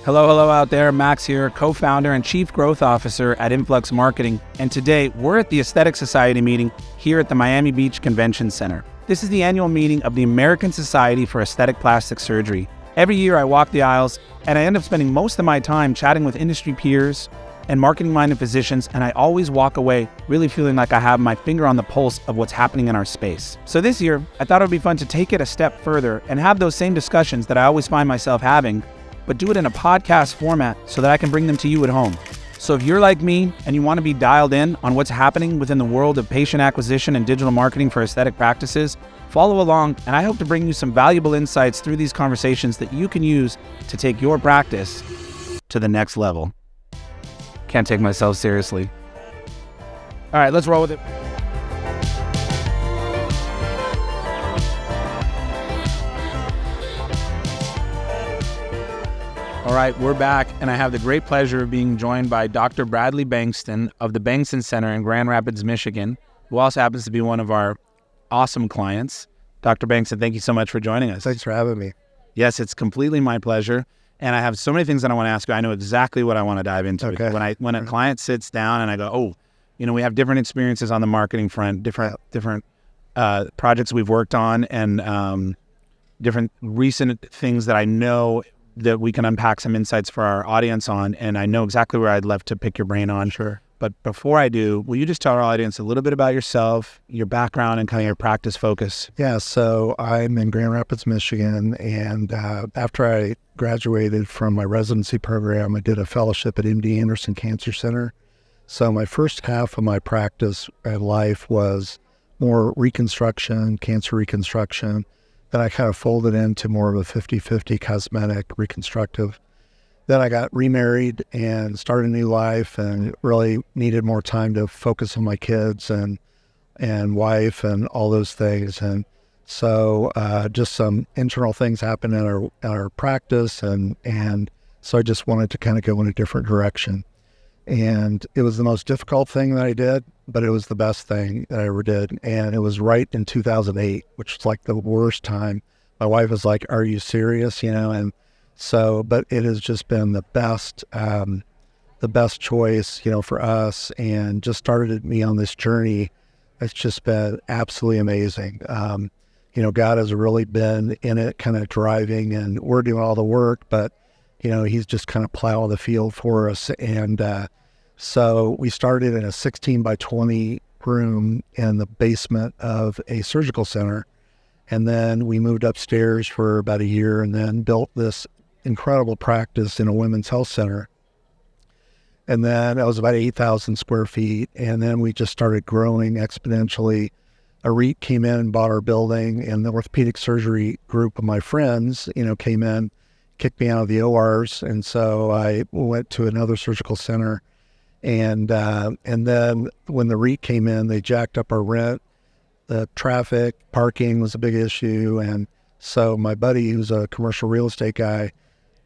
Hello out there. Max here, co-founder and chief growth officer at Influx Marketing. And today we're at the Aesthetic Society meeting here at the Miami Beach Convention Center. This is the annual meeting of the American Society for Aesthetic Plastic Surgery. Every year I walk the aisles and I end up spending most of my time chatting with industry peers and marketing-minded physicians, and I always walk away really feeling like I have my finger on the pulse of what's happening in our space. So this year, I thought it would be fun to take it a step further and have those same discussions that I always find myself having, but do it in a podcast format so that I can bring them to you at home. So if you're like me and you want to be dialed in on what's happening within the world of patient acquisition and digital marketing for aesthetic practices, follow along, and I hope to bring you some valuable insights through these conversations that you can use to take your practice to the next level. Can't take myself seriously. All right, let's roll with it. All right, we're back, and I have the great pleasure of being joined by Dr. Bradley Bengtson of the Bengtson Center in Grand Rapids, Michigan, who also happens to be one of our awesome clients. Dr. Bengtson, thank you so much for joining us. Thanks for having me. Yes, it's completely my pleasure. And I have so many things that I want to ask you. I know exactly what I want to dive into. Okay. When a client sits down and I go, we have different experiences on the marketing front, different projects we've worked on, and different recent things that I know that we can unpack some insights for our audience on. And I know exactly where I'd love to pick your brain on. Sure. But before I do, will you just tell our audience a little bit about yourself, your background, and kind of your practice focus? Yeah, so I'm in Grand Rapids, Michigan, and after I graduated from my residency program, I did a fellowship at MD Anderson Cancer Center. So my first half of my practice and life was more reconstruction, cancer reconstruction. Then I kind of folded into more of a 50-50 cosmetic reconstructive. Then I got remarried and started a new life and really needed more time to focus on my kids and wife and all those things. And so just some internal things happened in our practice. And so I just wanted to kind of go in a different direction. And it was the most difficult thing that I did, but it was the best thing that I ever did. And it was right in 2008, which was like the worst time. My wife was like, "Are you serious?" And so, but it has just been the best choice, for us, and just started me on this journey. It's just been absolutely amazing. God has really been in it, kind of driving, and we're doing all the work, but, he's just kind of plowing the field for us. And so we started in a 16 by 20 room in the basement of a surgical center. And then we moved upstairs for about a year and then built this incredible practice in a women's health center. And then it was about 8,000 square feet. And then we just started growing exponentially. A REIT came in and bought our building, and the orthopedic surgery group of my friends, came in, kicked me out of the ORs. And so I went to another surgical center. And then when the REIT came in, they jacked up our rent. The traffic, parking was a big issue. And so my buddy, who's a commercial real estate guy,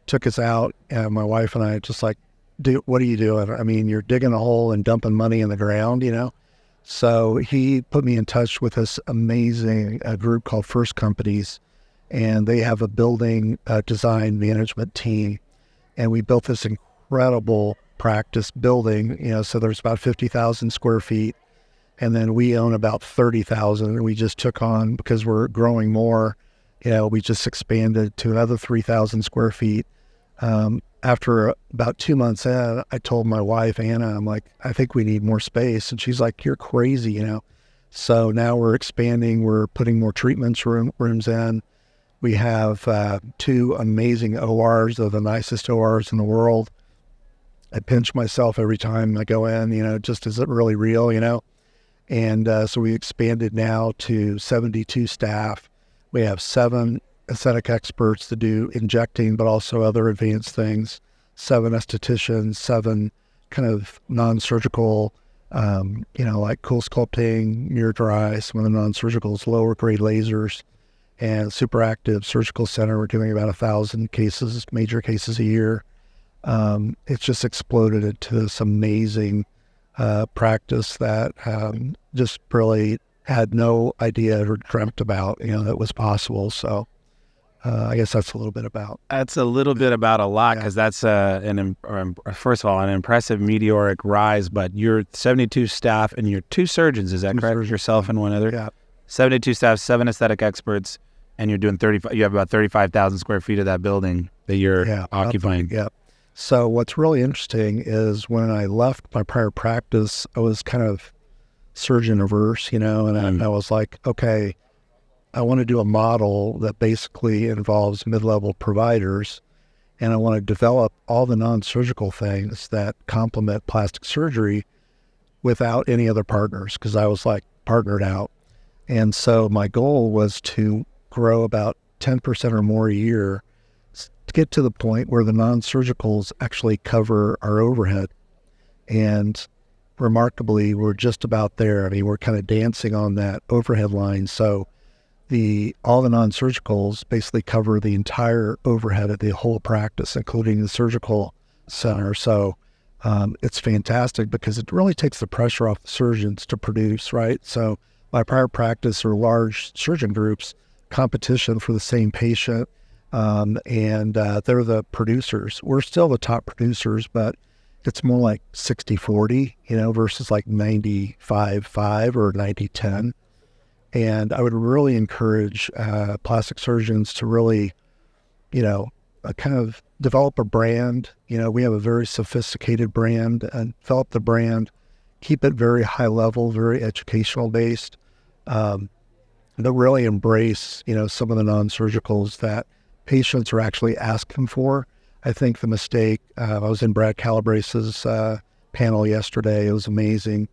took us out, and my wife and I just like, "Dude, what are you doing? I mean, you're digging a hole and dumping money in the ground, So he put me in touch with this amazing group called First Companies, and they have a building design management team. And we built this incredible practice building, so there's about 50,000 square feet. And then we own about 30,000, and we just took on, because we're growing more, we just expanded to another 3,000 square feet. After about 2 months in, I told my wife, Anna, I'm like, "I think we need more space." And she's like, "You're crazy, So now we're expanding. We're putting more rooms in. We have 2 amazing ORs. They're the nicest ORs in the world. I pinch myself every time I go in, just is it really real, And so we expanded now to 72 staff. We have 7 aesthetic experts to do injecting, but also other advanced things, 7 estheticians, 7 kind of non-surgical, like cool sculpting, mirror dry, some of the non-surgicals, lower grade lasers, and super active surgical center. We're doing about 1,000 cases, major cases a year. It's just exploded into this amazing practice that just really had no idea or dreamt about, that was possible. So I guess that's a little bit about. That's a little bit about a lot, because that's first of all, an impressive meteoric rise. But you're 72 staff and you're 2 surgeons, is that correct? Surgeons. Yourself and one other? Yeah. 72 staff, 7 aesthetic experts, and you're doing 35. You have about 35,000 square feet of that building that you're occupying. Yeah. So what's really interesting is when I left my prior practice, I was kind of surgeon averse, and I was like, okay, I want to do a model that basically involves mid-level providers, and I want to develop all the non-surgical things that complement plastic surgery without any other partners, because I was like partnered out. And so my goal was to grow about 10% or more a year to get to the point where the non-surgicals actually cover our overhead. And remarkably, we're just about there. I mean, we're kind of dancing on that overhead line. So all the non-surgicals basically cover the entire overhead of the whole practice, including the surgical center. So it's fantastic because it really takes the pressure off the surgeons to produce, right? So my prior practice are large surgeon groups, competition for the same patient, and they're the producers. We're still the top producers, but it's more like 60-40, versus like 95-5 or 90-10. And I would really encourage plastic surgeons to really, kind of develop a brand. We have a very sophisticated brand, and develop the brand, keep it very high level, very educational based, but really embrace, some of the non-surgicals that patients are actually asking for. I think the mistake, I was in Brad Calabrase's panel yesterday. It was amazing.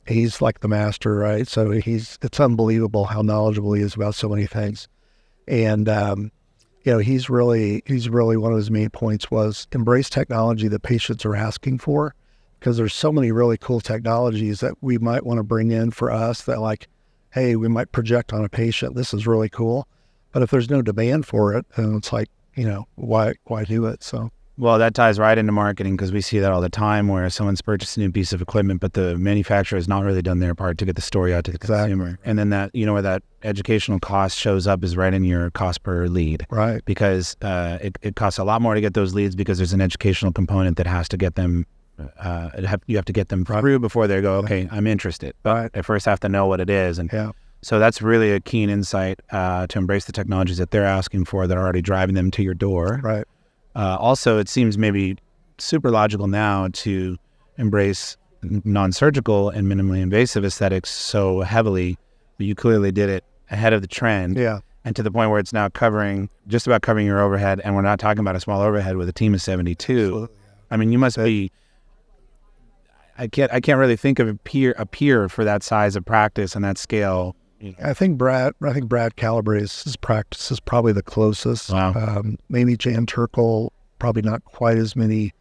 He's like the master, right? So it's unbelievable how knowledgeable he is about so many things. And, he's really one of his main points was embrace technology that patients are asking for, because there's so many really cool technologies that we might want to bring in for us that, like, hey, we might project on a patient. This is really cool. But if there's no demand for it, then it's like, why do it? So. Well, that ties right into marketing, because we see that all the time where someone's purchased a new piece of equipment, but the manufacturer has not really done their part to get the story out to the consumer. And then that, where that educational cost shows up is right in your cost per lead. Right. Because it costs a lot more to get those leads, because there's an educational component that has to get them, you have to get them through before they go, okay, I'm interested. But I first have to know what it is. And so that's really a keen insight to embrace the technologies that they're asking for that are already driving them to your door. Right. Also, it seems maybe super logical now to embrace non-surgical and minimally invasive aesthetics so heavily, but you clearly did it ahead of the trend. Yeah. And to the point where it's now just about covering your overhead, and we're not talking about a small overhead with a team of 72. Absolutely. I mean, you must be. I can't really think of a peer for that size of practice and that scale. I think Brad Calabrase's practice is probably the closest. Wow. Maybe Jan Turkle, probably not quite as many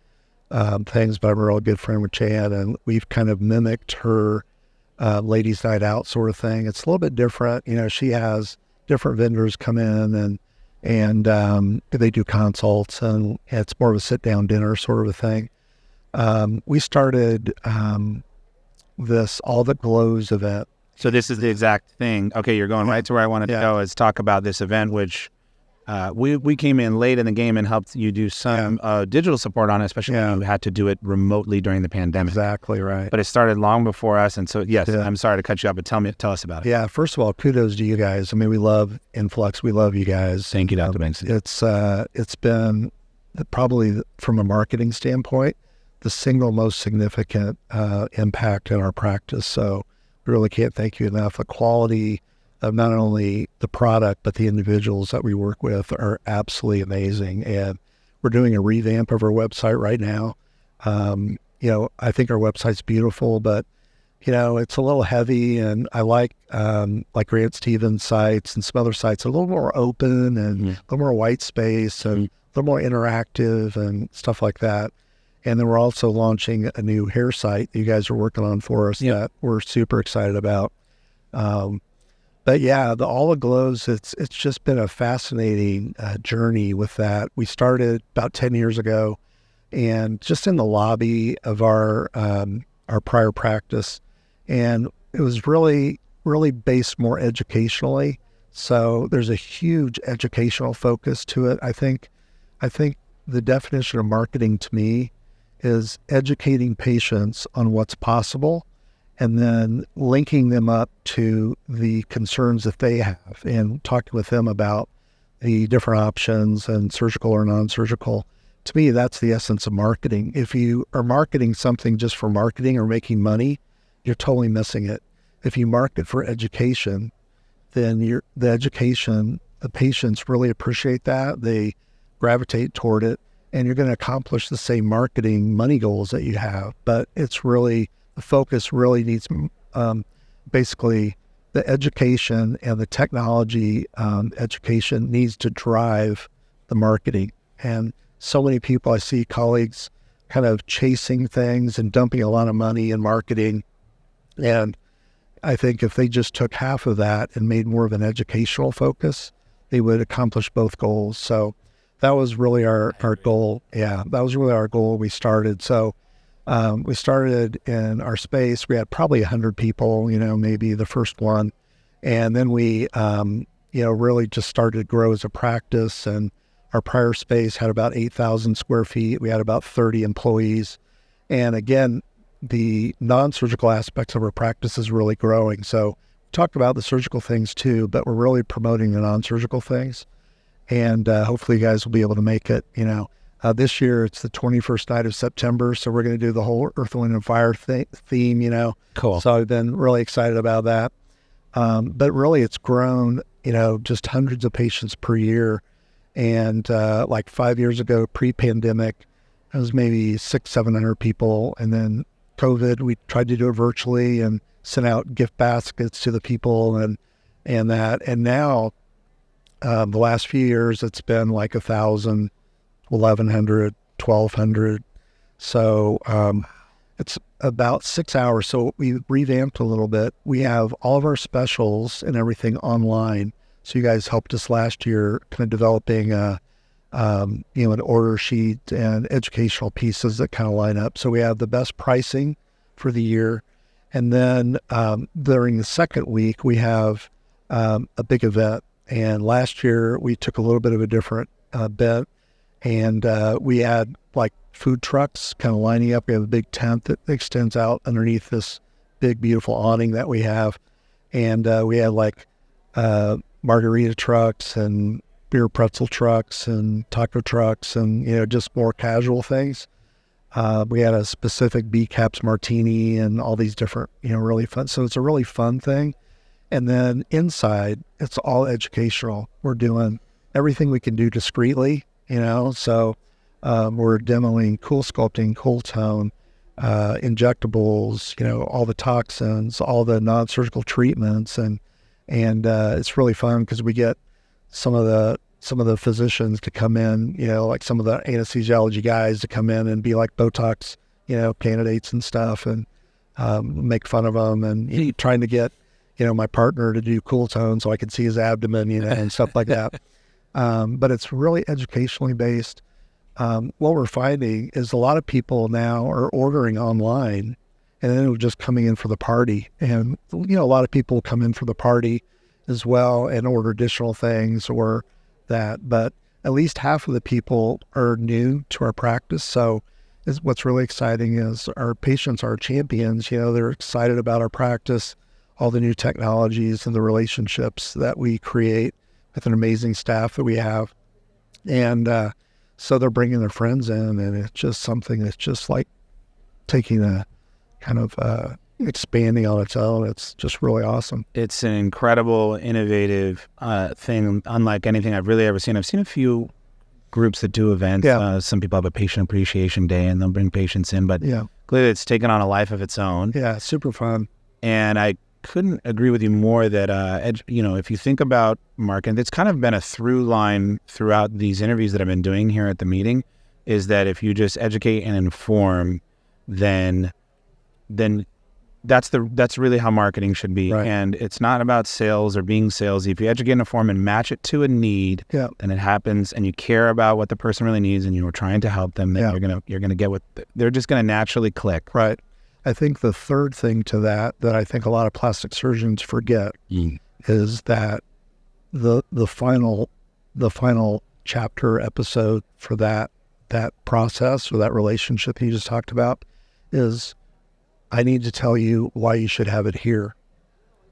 things, but I'm a real good friend with Jan, and we've kind of mimicked her ladies' night out sort of thing. It's a little bit different. She has different vendors come in and they do consults, and it's more of a sit-down dinner sort of a thing. We started this All That Glows event. So this is the exact thing. Okay, you're going right to where I wanted to go, is talk about this event, which we came in late in the game and helped you do some digital support on it, especially when you had to do it remotely during the pandemic. Exactly right. But it started long before us, and so yes, I'm sorry to cut you up, but tell us about it. Yeah, first of all, kudos to you guys. I mean, we love Influx. We love you guys. Thank you, Dr. Bengtson. It's been probably, from a marketing standpoint, the single most significant impact in our practice. So we really can't thank you enough. The quality of not only the product, but the individuals that we work with are absolutely amazing. And we're doing a revamp of our website right now. I think our website's beautiful, but, it's a little heavy, and I like Grant Stevens' sites and some other sites, a little more open and a little more white space and a little more interactive and stuff like that. And then we're also launching a new hair site that you guys are working on for us that we're super excited about. But yeah, the All That Glows, it's just been a fascinating journey with that. We started about 10 years ago, and just in the lobby of our prior practice. And it was really, really based more educationally So there's a huge educational focus to it. I think the definition of marketing to me is educating patients on what's possible and then linking them up to the concerns that they have and talking with them about the different options and surgical or non-surgical. To me, that's the essence of marketing. If you are marketing something just for marketing or making money, you're totally missing it. If you market for education, then the patients really appreciate that. They gravitate toward it, and you're going to accomplish the same marketing money goals that you have. But it's really, the focus really needs, basically the education and the technology education needs to drive the marketing. And so many people, I see colleagues kind of chasing things and dumping a lot of money in marketing. And I think if they just took half of that and made more of an educational focus, they would accomplish both goals. So that was really our goal. Yeah, that was really our goal. We started. So we started in our space. We had probably 100 people, maybe the first one. And then we, really just started to grow as a practice. And our prior space had about 8,000 square feet. We had about 30 employees. And again, the non-surgical aspects of our practice is really growing. So we talked about the surgical things too, but we're really promoting the non-surgical things. And hopefully you guys will be able to make it. This year it's the 21st night of September, so we're going to do the whole Earth, Wind, and Fire theme. Cool. So I've been really excited about that. But really it's grown, just hundreds of patients per year. And like 5 years ago, pre-pandemic, it was maybe 600-700 people. And then COVID, we tried to do it virtually and sent out gift baskets to the people and that. And now, the last few years, it's been like 1,000, 1,100, 1,200. So it's about 6 hours. So we revamped a little bit. We have all of our specials and everything online. So you guys helped us last year kind of developing an order sheet and educational pieces that kind of line up. So we have the best pricing for the year. And then during the second week, we have a big event. And last year we took a little bit of a different bet, and we had like food trucks kind of lining up. We have a big tent that extends out underneath this big, beautiful awning that we have. And we had like margarita trucks and beer pretzel trucks and taco trucks and, just more casual things. We had a specific B-Caps martini and all these different, really fun. So it's a really fun thing. And then inside, it's all educational. We're doing everything we can do discreetly, so we're demoing cool sculpting, cool tone, injectables, all the toxins, all the non-surgical treatments. And it's really fun because we get some of the physicians to come in, like some of the anesthesiology guys to come in and be like Botox, candidates and stuff, and make fun of them and trying to get, my partner to do cool tone so I can see his abdomen, and stuff like that. But it's really educationally based. What we're finding is a lot of people now are ordering online and then just coming in for the party. And, a lot of people come in for the party as well and order additional things or that. But at least half of the people are new to our practice. So what's really exciting is our patients are champions. They're excited about our practice, all the new technologies and the relationships that we create with an amazing staff that we have. And so they're bringing their friends in, and it's just something that's just like taking a kind of expanding on its own. It's just really awesome. It's an incredible, innovative thing, unlike anything I've really ever seen. I've seen a few groups that do events. Yeah. Some people have a patient appreciation day, and they'll bring patients in, but clearly it's taken on a life of its own. Yeah, super fun. And I couldn't agree with you more that, if you think about marketing, it's kind of been a through line throughout these interviews that I've been doing here at the meeting, is that if you just educate and inform, then that's really how marketing should be. Right. And it's not about sales or being salesy. If you educate and inform and match it to a need, then it happens, and you care about what the person really needs, and you're trying to help them, then you're gonna get what they're just gonna naturally click. Right. I think the third thing to that I think a lot of plastic surgeons forget is that the final chapter episode for that process or that relationship you just talked about is, I need to tell you why you should have it here.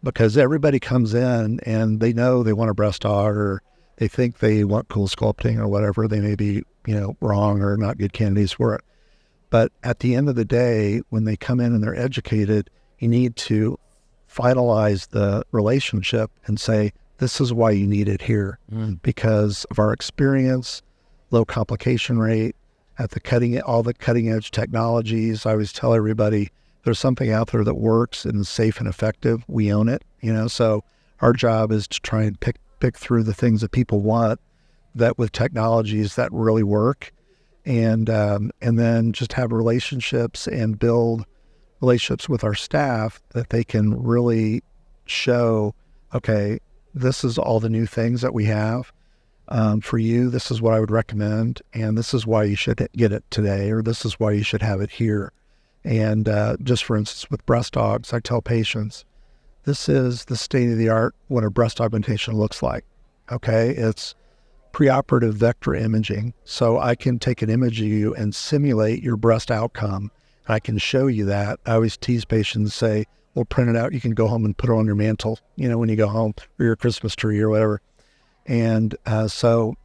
Because everybody comes in and they know they want a breast aug, or they think they want cool sculpting or whatever. They may be, wrong or not good candidates for it. But at the end of the day, when they come in and they're educated, you need to finalize the relationship and say, this is why you need it here. Because of our experience, low complication rate, at all the cutting edge technologies. I always tell everybody, there's something out there that works and is safe and effective. We own it, so our job is to try and pick through the things that people want, that with technologies that really work, and then just have relationships and build relationships with our staff that they can really show, okay, this is all the new things that we have. For you, this is what I would recommend, and this is why you should get it today, or this is why you should have it here. And just for instance, with breast augs, I tell patients, this is the state of the art what a breast augmentation looks like. Okay, it's preoperative vector imaging. So I can take an image of you and simulate your breast outcome. I can show you that. I always tease patients, say, we'll print it out. You can go home and put it on your mantle, when you go home, or your Christmas tree or whatever. And so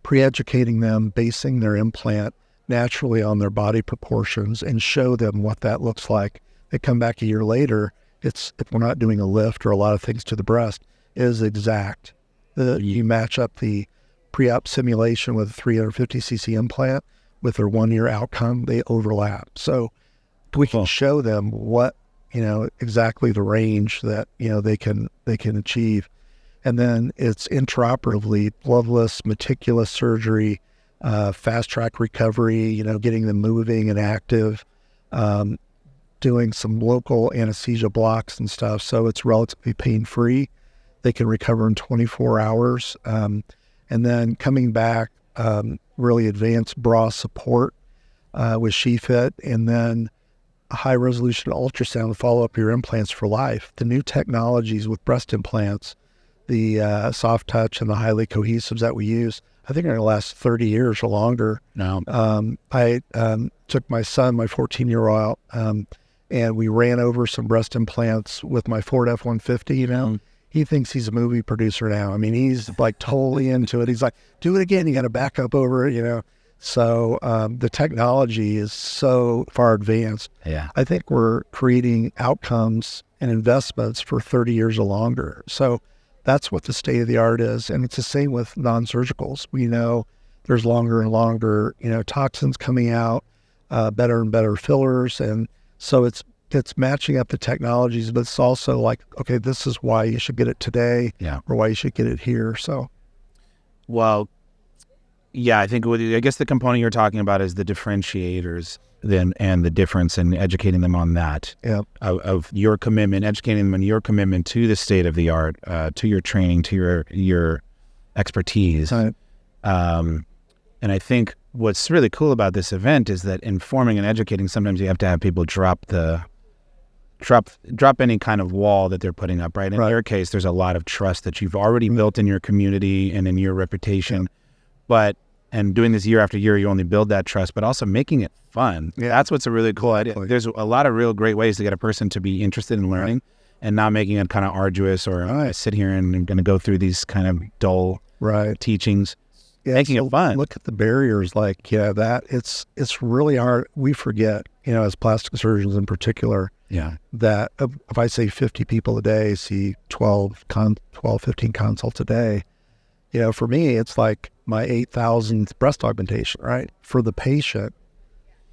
pre-educating them, basing their implant naturally on their body proportions, and show them what that looks like. They come back a year later, if we're not doing a lift or a lot of things to the breast, it is exact. You match up the pre-op simulation with a 350 cc implant with their 1 year outcome, they overlap. So we can show them what, exactly the range that, they can achieve. And then it's intraoperatively bloodless, meticulous surgery, fast track recovery, getting them moving and active, doing some local anesthesia blocks and stuff. So it's relatively pain-free. They can recover in 24 hours. And then coming back, really advanced bra support with SheFit, and then a high-resolution ultrasound to follow up your implants for life. The new technologies with breast implants, the soft touch and the highly cohesives that we use, I think are going to last 30 years or longer. No. I took my son, my 14-year-old, and we ran over some breast implants with my Ford F-150, He thinks he's a movie producer now. I mean, he's like totally into it. He's like, do it again. You got to back up over it, So the technology is so far advanced. Yeah. I think we're creating outcomes and investments for 30 years or longer. So that's what the state of the art is. And it's the same with non-surgicals. We know there's longer and longer, toxins coming out, better and better fillers. And so it's matching up the technologies, but it's also like, okay, this is why you should get it today, or why you should get it here. So, well, yeah, I guess the component you're talking about is the differentiators then, and the difference, and educating them on that, of your commitment, educating them on your commitment to the state of the art, to your training, to your expertise. Right. And I think what's really cool about this event is that informing and educating, sometimes you have to have people drop any kind of wall that they're putting up, right? In your case, there's a lot of trust that you've already built in your community and in your reputation. And doing this year after year, you only build that trust, but also making it fun. Yeah. That's what's a really cool idea. There's a lot of real great ways to get a person to be interested in learning, and not making it kind of arduous, or I sit here and I'm going to go through these kind of dull teachings. Yeah, making it fun. Look at the barriers, that it's really hard. We forget, as plastic surgeons in particular, that if I say 50 people a day see 12, 15 consults a day, for me, it's like my 8,000th breast augmentation, right? For the patient,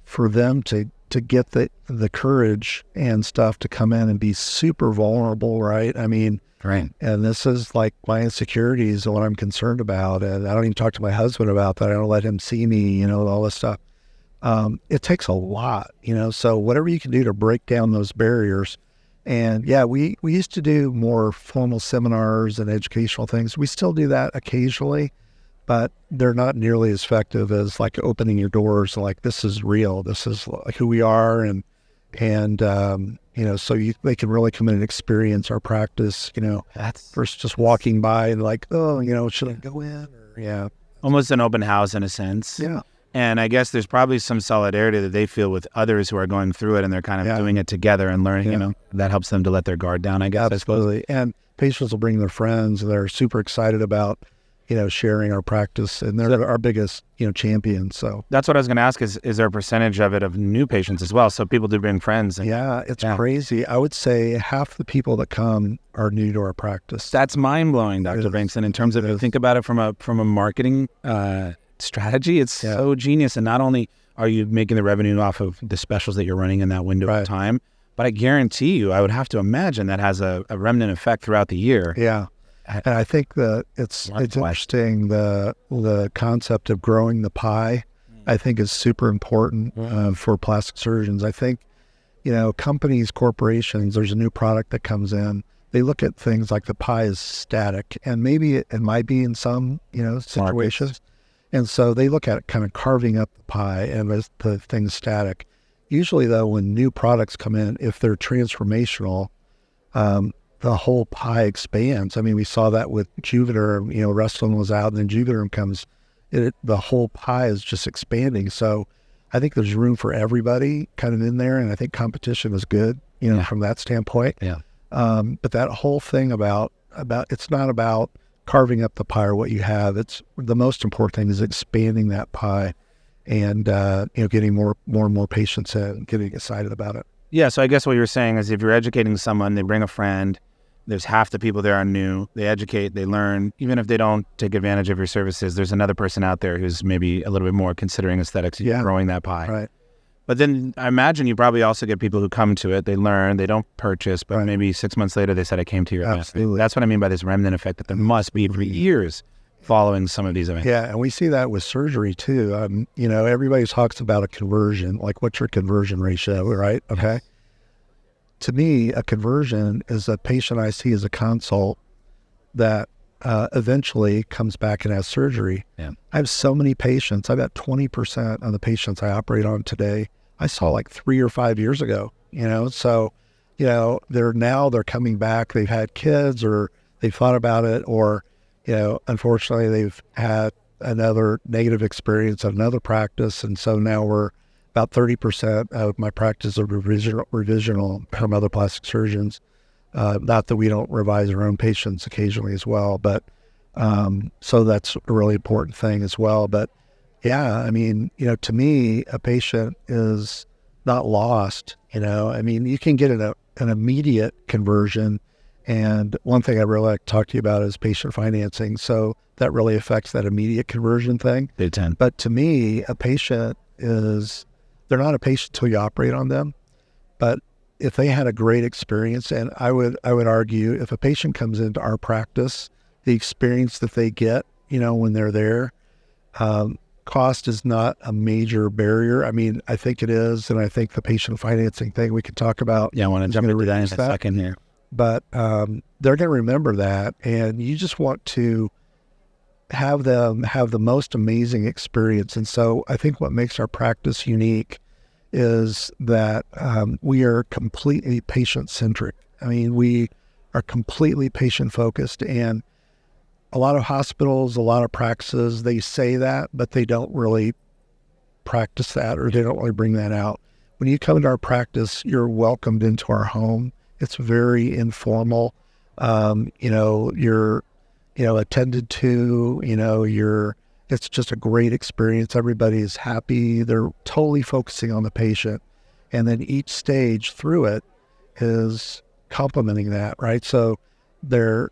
for them to get the courage and stuff to come in and be super vulnerable, right? I mean, right. And this is like my insecurities and what I'm concerned about. And I don't even talk to my husband about that. I don't let him see me, all this stuff. It takes a lot, so whatever you can do to break down those barriers. And we used to do more formal seminars and educational things. We still do that occasionally, but they're not nearly as effective as like opening your doors and like, this is real. This is like who we are. And And, so they can really come in and experience our practice, versus just walking by and like, oh, should I go in? Or, almost an open house in a sense. Yeah. And I guess there's probably some solidarity that they feel with others who are going through it, and they're kind of doing it together and learning, that helps them to let their guard down, I guess. Absolutely. And patients will bring their friends, and they're super excited about, sharing our practice, and they're our biggest, champions. So that's what I was going to ask is there a percentage of it of new patients as well? So people do bring friends. It's crazy. I would say half the people that come are new to our practice. That's mind-blowing, Dr. Bengtson, in terms of, if you think about it from a marketing strategy, it's so genius. And not only are you making the revenue off of the specials that you're running in that window of time, but I guarantee you, I would have to imagine that has a remnant effect throughout the year. Yeah. And I think that it's interesting, the concept of growing the pie, I think is super important for plastic surgeons. I think, companies, corporations, there's a new product that comes in, they look at things like the pie is static, and maybe it might be in some, situations. And so they look at it kind of carving up the pie and the thing's static. Usually, though, when new products come in, if they're transformational, the whole pie expands. I mean, we saw that with Juvederm. Restylane was out, and then Juvederm comes. The whole pie is just expanding. So I think there's room for everybody kind of in there, and I think competition is good, from that standpoint. Yeah. But that whole thing about it's not about carving up the pie or what you have. It's the most important thing is expanding that pie, and getting more and more patients in, getting excited about it. Yeah. So I guess what you're saying is, if you're educating someone, they bring a friend. There's half the people there are new. They educate, they learn. Even if they don't take advantage of your services, there's another person out there who's maybe a little bit more considering aesthetics, growing that pie. Right. But then I imagine you probably also get people who come to it, they learn, they don't purchase, but maybe 6 months later they said, I came to your event. Absolutely. That's what I mean by this remnant effect that there must be for years following some of these events. Yeah, and we see that with surgery too. Everybody talks about a conversion, like what's your conversion ratio, right? Okay. Yes. To me, a conversion is a patient I see as a consult that eventually comes back and has surgery. Yeah. I have so many patients. I've got 20% of the patients I operate on today I saw like 3 or 5 years ago, So, they're coming back. They've had kids, or they've thought about it, or, unfortunately they've had another negative experience at another practice. And so now we're about 30% of my practice are revisional from other plastic surgeons. Not that we don't revise our own patients occasionally as well, but so that's a really important thing as well. But yeah, I mean, to me, a patient is not lost. You can get an immediate conversion. And one thing I really like to talk to you about is patient financing. So that really affects that immediate conversion thing. They tend. But to me, a patient they're not a patient until you operate on them. But if they had a great experience, and I would argue, if a patient comes into our practice, the experience that they get, when they're there, cost is not a major barrier. I mean, I think it is, and I think the patient financing thing we can talk about. Yeah, I want to jump into that in a second here. But they're going to remember that, and you just want to have them have the most amazing experience. And so I think what makes our practice unique is that we are completely patient-centric. I mean, we are completely patient-focused, and a lot of hospitals, a lot of practices, they say that, but they don't really practice that, or they don't really bring that out. When you come into our practice, you're welcomed into our home. It's very informal. You're attended to, it's just a great experience. Everybody is happy. They're totally focusing on the patient. And then each stage through it is complementing that, right? So our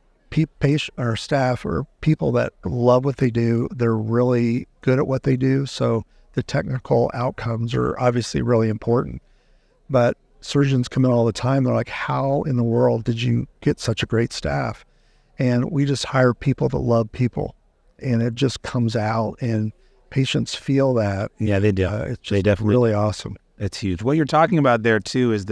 staff are people that love what they do. They're really good at what they do. So the technical outcomes are obviously really important. But surgeons come in all the time. They're like, how in the world did you get such a great staff? And we just hire people that love people, and it just comes out, and patients feel that. Yeah, they do. It's just they definitely really awesome. It's huge. What you're talking about there too is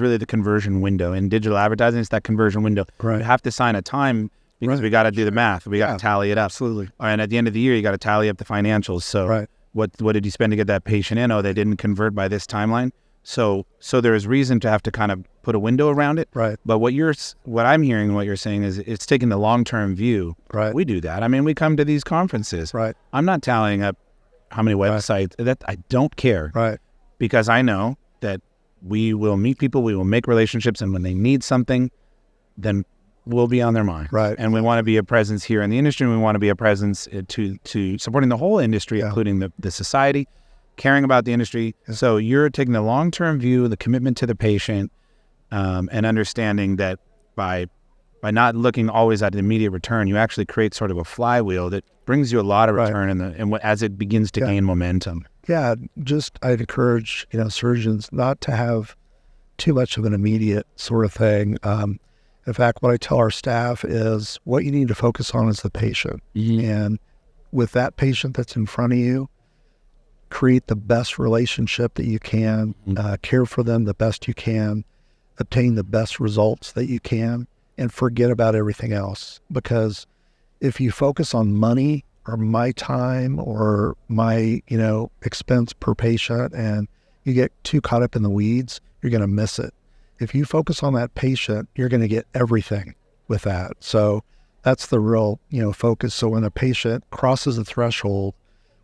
really the conversion window. In digital advertising, it's that conversion window. Right. You have to sign a time because we got to do the math. We got to tally it up. Absolutely. And at the end of the year, you got to tally up the financials. So what did you spend to get that patient in? Oh, they didn't convert by this timeline. So there is reason to have to kind of put a window around it. Right. But what I'm hearing, what you're saying is it's taking the long-term view. Right. We do that. I mean, we come to these conferences. Right. I'm not tallying up how many websites. That I don't care. Right. Because I know that we will meet people, we will make relationships, and when they need something, then we'll be on their mind. Right. And we want to be a presence here in the industry, and we want to be a presence to supporting the whole industry, including the society, caring about the industry. Yeah. So you're taking the long-term view, the commitment to the patient, and understanding that by not looking always at the immediate return, you actually create sort of a flywheel that brings you a lot of return as it begins to gain momentum. Yeah, I'd encourage, surgeons not to have too much of an immediate sort of thing. In fact, what I tell our staff is what you need to focus on is the patient. Mm-hmm. And with that patient that's in front of you, create the best relationship that you can, care for them the best you can, obtain the best results that you can, and forget about everything else. Because if you focus on money or my time or my, expense per patient and you get too caught up in the weeds, you're going to miss it. If you focus on that patient, you're going to get everything with that. So that's the real, focus. So when a patient crosses the threshold,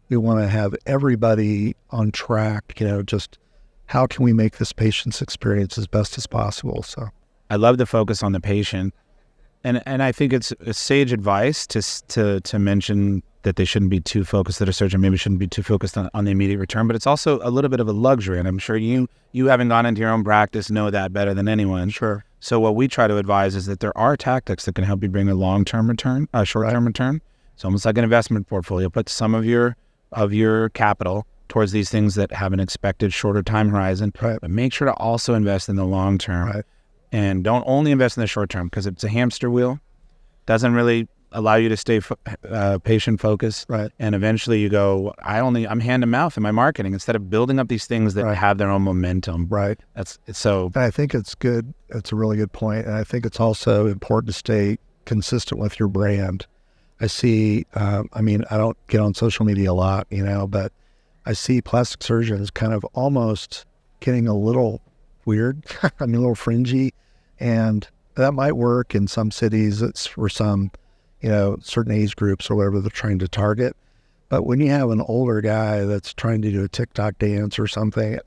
we want to have everybody on track, just how can we make this patient's experience as best as possible? So I love the focus on the patient. And I think it's sage advice to mention that they shouldn't be too focused, that a surgeon maybe shouldn't be too focused on the immediate return, but it's also a little bit of a luxury. And I'm sure you having gone into your own practice know that better than anyone. Sure. So what we try to advise is that there are tactics that can help you bring a long-term return, a short-term return. It's almost like an investment portfolio. Put some of your capital towards these things that have an expected shorter time horizon, but make sure to also invest in the long term. Right. And don't only invest in the short term, because it's a hamster wheel. Doesn't really allow you to stay patient focused. Right. And eventually you go, I'm hand to mouth in my marketing instead of building up these things that have their own momentum. Right. I think it's good. It's a really good point. And I think it's also important to stay consistent with your brand. I see, I don't get on social media a lot, but I see plastic surgeons kind of almost getting a little weird, a little fringy. And that might work in some cities. It's for some, certain age groups or whatever they're trying to target. But when you have an older guy that's trying to do a TikTok dance or something,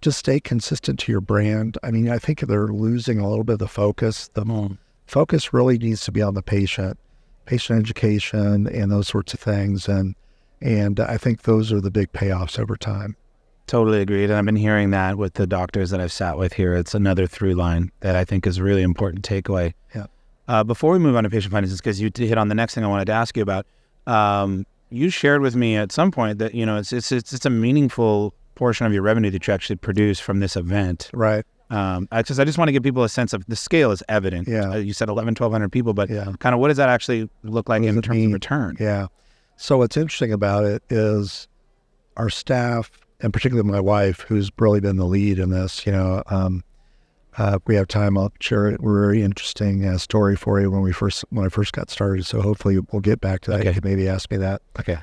just stay consistent to your brand. I think they're losing a little bit of the focus. The focus really needs to be on the patient education and those sorts of things. And I think those are the big payoffs over time. Totally agreed. And I've been hearing that with the doctors that I've sat with here. It's another through line that I think is a really important takeaway. Yeah. Before we move on to patient finances, because you hit on the next thing I wanted to ask you about, you shared with me at some point that, it's a meaningful portion of your revenue that you actually produce from this event. Right. I just want to give people a sense of the scale is evident. Yeah. You said 1,100 people, but kind of what does that actually look like in terms of return? Yeah. So what's interesting about it is our staff, and particularly my wife, who's really been the lead in this, we have time, I'll share a very interesting story for you when I first got started. So hopefully we'll get back to that. Okay. You could maybe ask me that. Okay.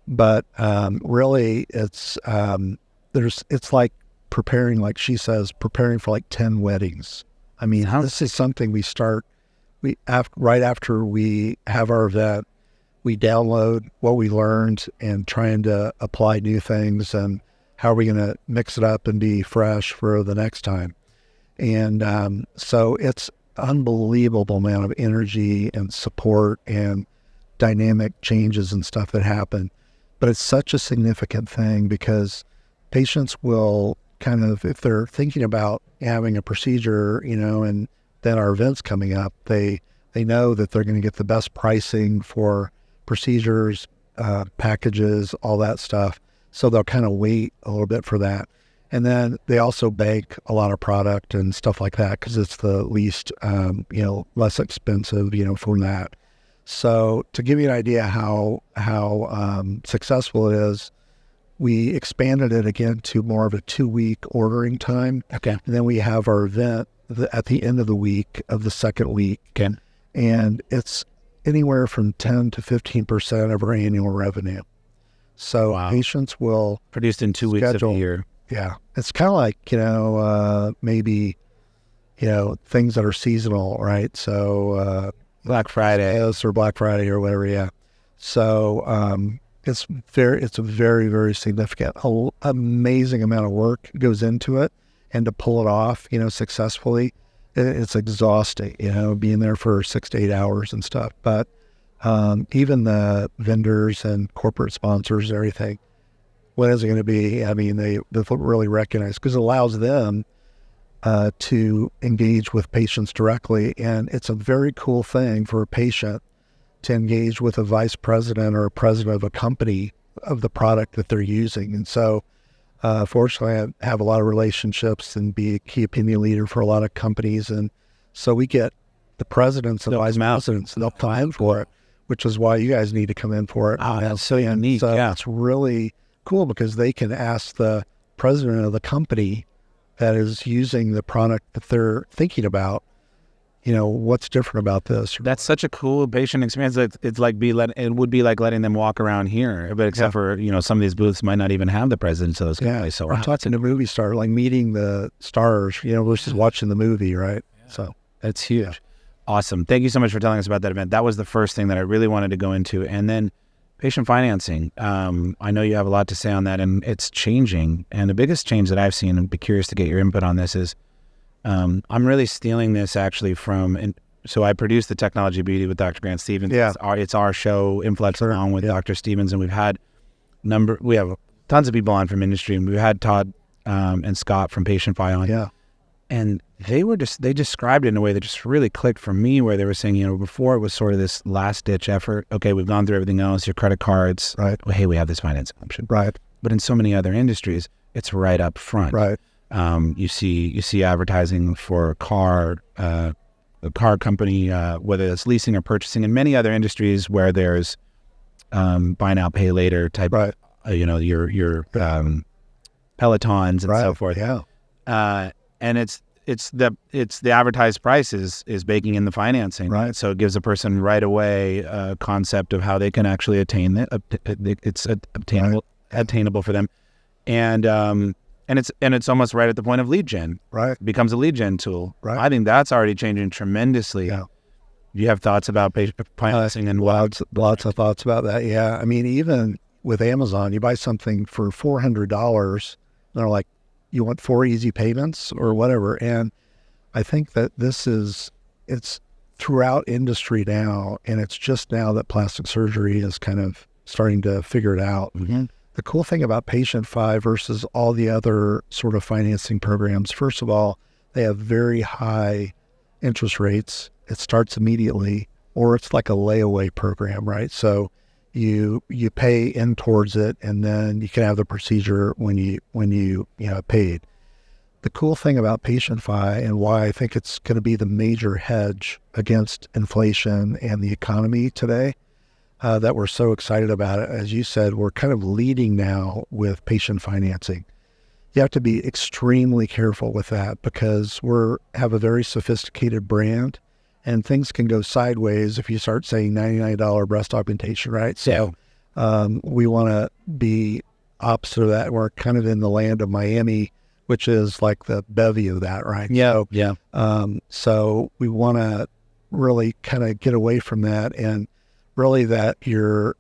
But really it's like preparing, like she says, preparing for like 10 weddings. This is something we start, right after we have our event, we download what we learned and trying to apply new things and how are we going to mix it up and be fresh for the next time. And so it's unbelievable amount of energy and support and dynamic changes and stuff that happen. But it's such a significant thing because patients will kind of, if they're thinking about having a procedure, and then our event's coming up, they know that they're going to get the best pricing for procedures, packages, all that stuff. So they'll kind of wait a little bit for that. And then they also bank a lot of product and stuff like that because it's the least, less expensive, for that. So to give you an idea how successful it is, we expanded it again to more of a 2-week ordering time. Okay. And then we have our event at the end of the week of the second week. Okay. And it's anywhere from 10 to 15% of our annual revenue. So patients will produced in 2 weeks of the year. Yeah. It's kind of like, maybe, things that are seasonal, right? So, Black Friday. yes, or Black Friday or whatever. Yeah. So, it's a very, very significant, amazing amount of work goes into it. And to pull it off, successfully, it's exhausting, being there for 6 to 8 hours and stuff. But even the vendors and corporate sponsors and everything, when is it going to be? I mean, they really recognize, because it allows them to engage with patients directly. And it's a very cool thing for a patient to engage with a vice president or a president of a company of the product that they're using. And so, fortunately, I have a lot of relationships and be a key opinion leader for a lot of companies. And so we get the presidents and vice presidents, and they'll come in for it, which is why you guys need to come in for it. Oh, that's so unique. So yeah. it's really cool, because they can ask the president of the company that is using the product that they're thinking about, what's different about this. That's such a cool patient experience. It would be like letting them walk around here, but except for, some of these booths might not even have the presidents of those companies. So we're talking to movie star, like meeting the stars, versus watching the movie, right? Yeah. So that's huge. Yeah. Awesome. Thank you so much for telling us about that event. That was the first thing that I really wanted to go into. And then patient financing. I know you have a lot to say on that, and it's changing. And the biggest change that I've seen, and I'd be curious to get your input on this, is I'm really stealing this actually from, so I produced the Technology Beauty with Dr. Grant Stevens. Yeah. It's our show, Influx, along with Dr. Stevens, and we have tons of people on from industry, and we've had Todd and Scott from Patient Fi on. Yeah. And they described it in a way that just really clicked for me, where they were saying, before it was sort of this last ditch effort. Okay, we've gone through everything else, your credit cards. Right. Well, hey, we have this financing option. Right. But in so many other industries, it's right up front. Right. You see advertising for a car company, whether it's leasing or purchasing, in many other industries where there's buy now, pay later type, right. Your Pelotons and so forth. Yeah. And it's the advertised price is baking in the financing. Right. So it gives a person right away a concept of how they can actually attain it. It's attainable for them. And it's almost right at the point of lead gen. Right. It becomes a lead gen tool. Right. I think that's already changing tremendously. Yeah. Do you have thoughts about financing and lots of thoughts about that? Yeah. I mean, even with Amazon, you buy something for $400, and they're like, you want 4 easy payments or whatever. And I think that it's throughout industry now, and it's just now that plastic surgery is kind of starting to figure it out. Mm-hmm. The cool thing about Patient Fi versus all the other sort of financing programs, first of all, they have very high interest rates. It starts immediately, or it's like a layaway program, right? So you pay in towards it, and then you can have the procedure when you paid. The cool thing about Patient Fi, and why I think it's going to be the major hedge against inflation and the economy today, that we're so excited about it. As you said, we're kind of leading now with patient financing. You have to be extremely careful with that, because have a very sophisticated brand, and things can go sideways if you start saying $99 breast augmentation, right? So we want to be opposite of that. We're kind of in the land of Miami, which is like the bevy of that, right? Yeah. So we want to really kind of get away from that, and really that you're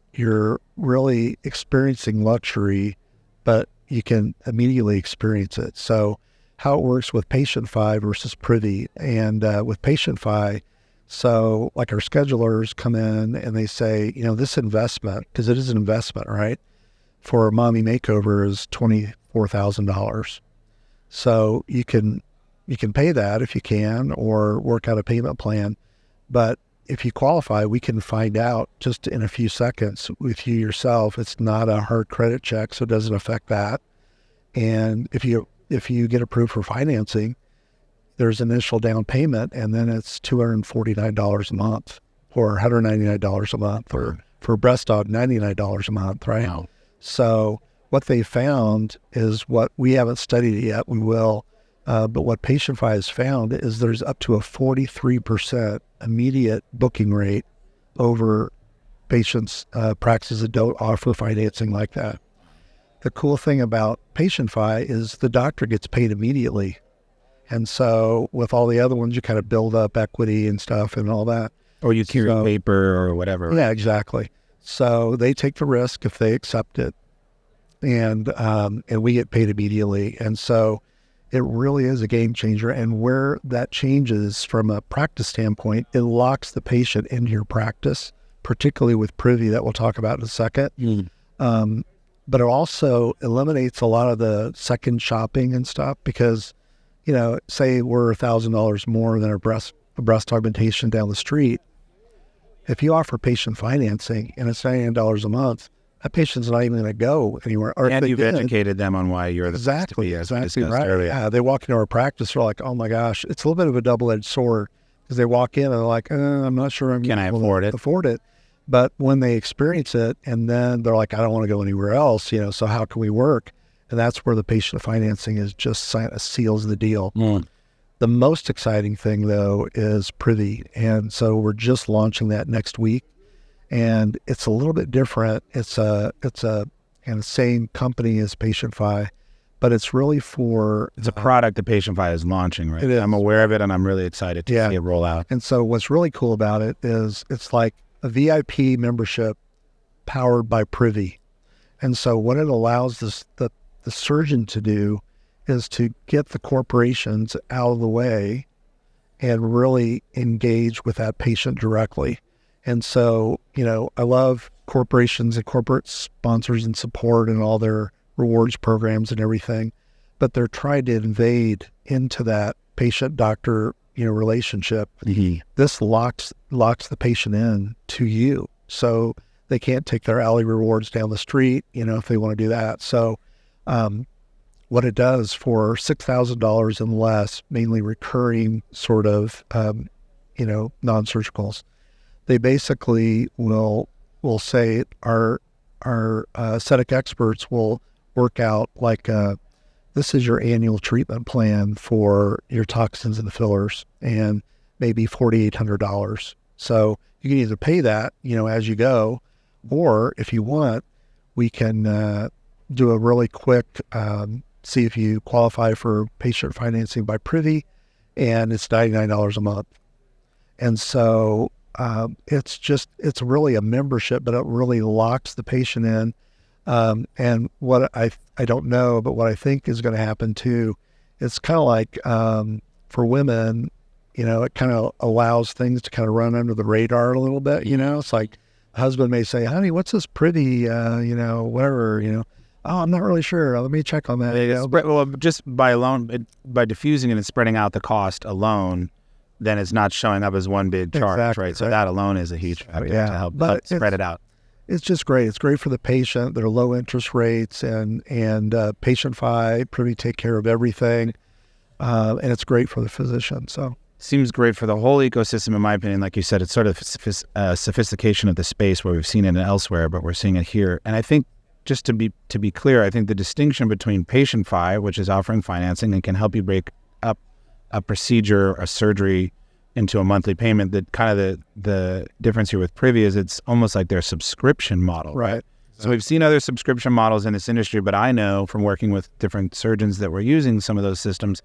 really experiencing luxury, but you can immediately experience it. So how it works with Patient Fi versus Privy, and with Patient Fi, so like our schedulers come in and they say, this investment, because it is an investment, right, for a mommy makeover is $24,000. So you can pay that if you can, or work out a payment plan. But if you qualify, we can find out just in a few seconds with you yourself. It's not a hard credit check, so it doesn't affect that. And if you get approved for financing, there's initial down payment, and then it's $249 a month, or $199 a month, or for breast aug, $99 a month, right? Wow. So what they found is, what we haven't studied it yet, we will, but what Patient Fi has found is there's up to a 43% immediate booking rate over patients' practices that don't offer financing like that. the cool thing about PatientFi is the doctor gets paid immediately. And so with all the other ones, you kind of build up equity and stuff and all that. Or you carry paper or whatever. Yeah, exactly. So they take the risk if they accept it, and we get paid immediately. And so it really is a game changer. And where that changes from a practice standpoint, it locks the patient into your practice, particularly with Privy that we'll talk about in a second. But it also eliminates a lot of the second shopping and stuff because, say we're $1,000 more than a breast augmentation down the street. If you offer patient financing and it's $99 a month, that patient's not even going to go anywhere. Or and you've educated them on why you're the exactly right. Earlier. Yeah, they walk into our practice, they're like, oh my gosh, it's a little bit of a double-edged sword because they walk in and they're like, I'm not sure Can I afford it? But when they experience it and then they're like, I don't want to go anywhere else, so how can we work? And that's where the patient financing is just seals the deal. The most exciting thing, though, is Privy. And so we're just launching that next week. And it's a little bit different. It's a kind of same company as PatientFi, but it's really for... It's a product that PatientFi is launching, right? It is. I'm aware of it, and I'm really excited to see it roll out. And so what's really cool about it is it's like a VIP membership powered by Privy. And so what it allows the surgeon to do is to get the corporations out of the way and really engage with that patient directly. And so, I love corporations and corporate sponsors and support and all their rewards programs and everything, but they're trying to invade into that patient-doctor, relationship. This locks the patient in to you. So they can't take their alley rewards down the street, if they want to do that. So, what it does for $6,000 and less, mainly recurring sort of, non-surgicals, they basically will say our aesthetic experts will work out like this is your annual treatment plan for your toxins and the fillers, and maybe $4,800. So you can either pay that, as you go, or if you want, we can do a really quick. See if you qualify for patient financing by Privy, and it's $99 a month. And so it's really a membership, but it really locks the patient in. And what I don't know, but what I think is going to happen too, it's kind of like for women, it kind of allows things to kind of run under the radar a little bit. It's like a husband may say, honey, what's this Privy, whatever, oh, I'm not really sure. Let me check on that. Well, just by diffusing it and spreading out the cost alone, then it's not showing up as one big charge, exactly, right? So that alone is a huge factor to help spread it out. It's just great. It's great for the patient. There are low interest rates, and PatientFi, Privy take care of everything, and it's great for the physician. So seems great for the whole ecosystem, in my opinion. Like you said, it's sort of sophistication of the space where we've seen it elsewhere, but we're seeing it here. And I think, just to be clear, I think the distinction between PatientFi, which is offering financing and can help you break up a procedure, a surgery into a monthly payment, that kind of the difference here with Privy is it's almost like their subscription model. Right. So we've seen other subscription models in this industry, but I know from working with different surgeons that were using some of those systems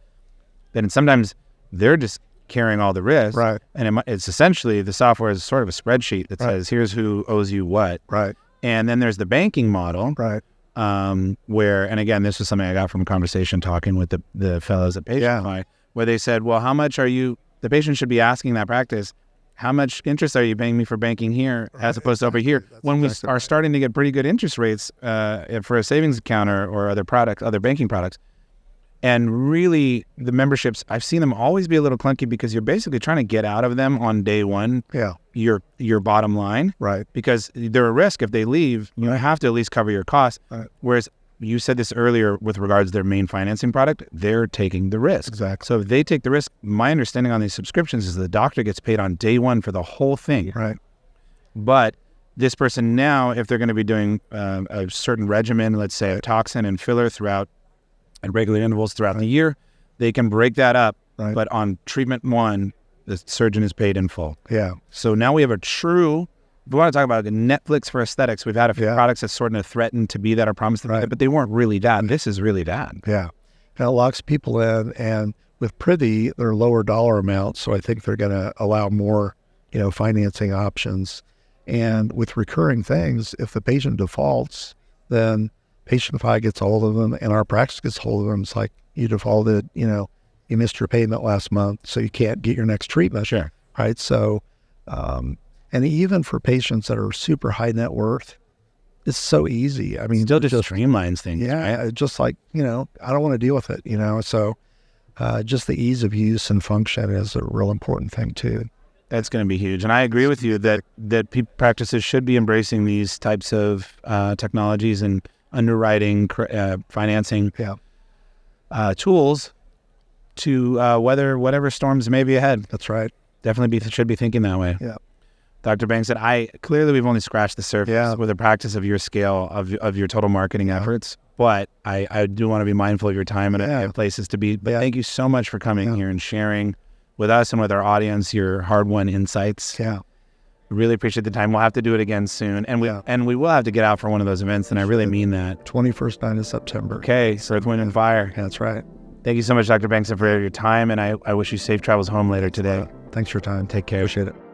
that sometimes they're just carrying all the risk. Right. And it's essentially the software is sort of a spreadsheet that says, here's who owes you what. Right. And then there's the banking model, right? Where, and again, this was something I got from a conversation talking with the fellows at PatientFi, where they said, well, how much are you, the patient should be asking that practice, how much interest are you paying me for banking here as opposed to over here? When we are starting to get pretty good interest rates for a savings account or other banking products. And really, the memberships, I've seen them always be a little clunky because you're basically trying to get out of them on day one, your bottom line. Right. Because they're a risk. If they leave, you have to at least cover your costs. Right. Whereas you said this earlier with regards to their main financing product, they're taking the risk. Exactly. So if they take the risk, my understanding on these subscriptions is the doctor gets paid on day one for the whole thing. Right. But this person now, if they're going to be doing a certain regimen, let's say a toxin and filler at regular intervals throughout the year, they can break that up. Right. But on treatment one, the surgeon is paid in full. Yeah. So now we have a true we want to talk about the Netflix for aesthetics, we've had a few products that sort of threatened to be that or promised to be that, but they weren't really that. This is really that. Yeah. And it locks people in. And with Privy, they're lower dollar amounts. So I think they're going to allow more, financing options. And with recurring things, if the patient defaults, then Patientify gets hold of them and our practice gets hold of them. It's like you defaulted, you missed your payment last month, so you can't get your next treatment. Sure. Right. So, and even for patients that are super high net worth, it's so easy. I mean, still just streamlines things. Yeah. Right? Just like, I don't want to deal with it, so just the ease of use and function is a real important thing too. That's going to be huge. And I agree with you that practices should be embracing these types of technologies and underwriting, financing tools to weather whatever storms may be ahead. That's right. Definitely should be thinking that way. Yeah. Dr. Bengtson, clearly we've only scratched the surface with a practice of your scale, of your total marketing efforts, but I do want to be mindful of your time and places to be. But thank you so much for coming here and sharing with us and with our audience your hard-won insights. Yeah. Really appreciate the time. We'll have to do it again soon. And we will have to get out for one of those events, and I really mean that. 21st night of September. Okay, Earth, Wind, and Fire. Yeah, that's right. Thank you so much, Dr. Bengtson, for your time, and I wish you safe travels home later today. Thanks for your time. Take care. Appreciate it.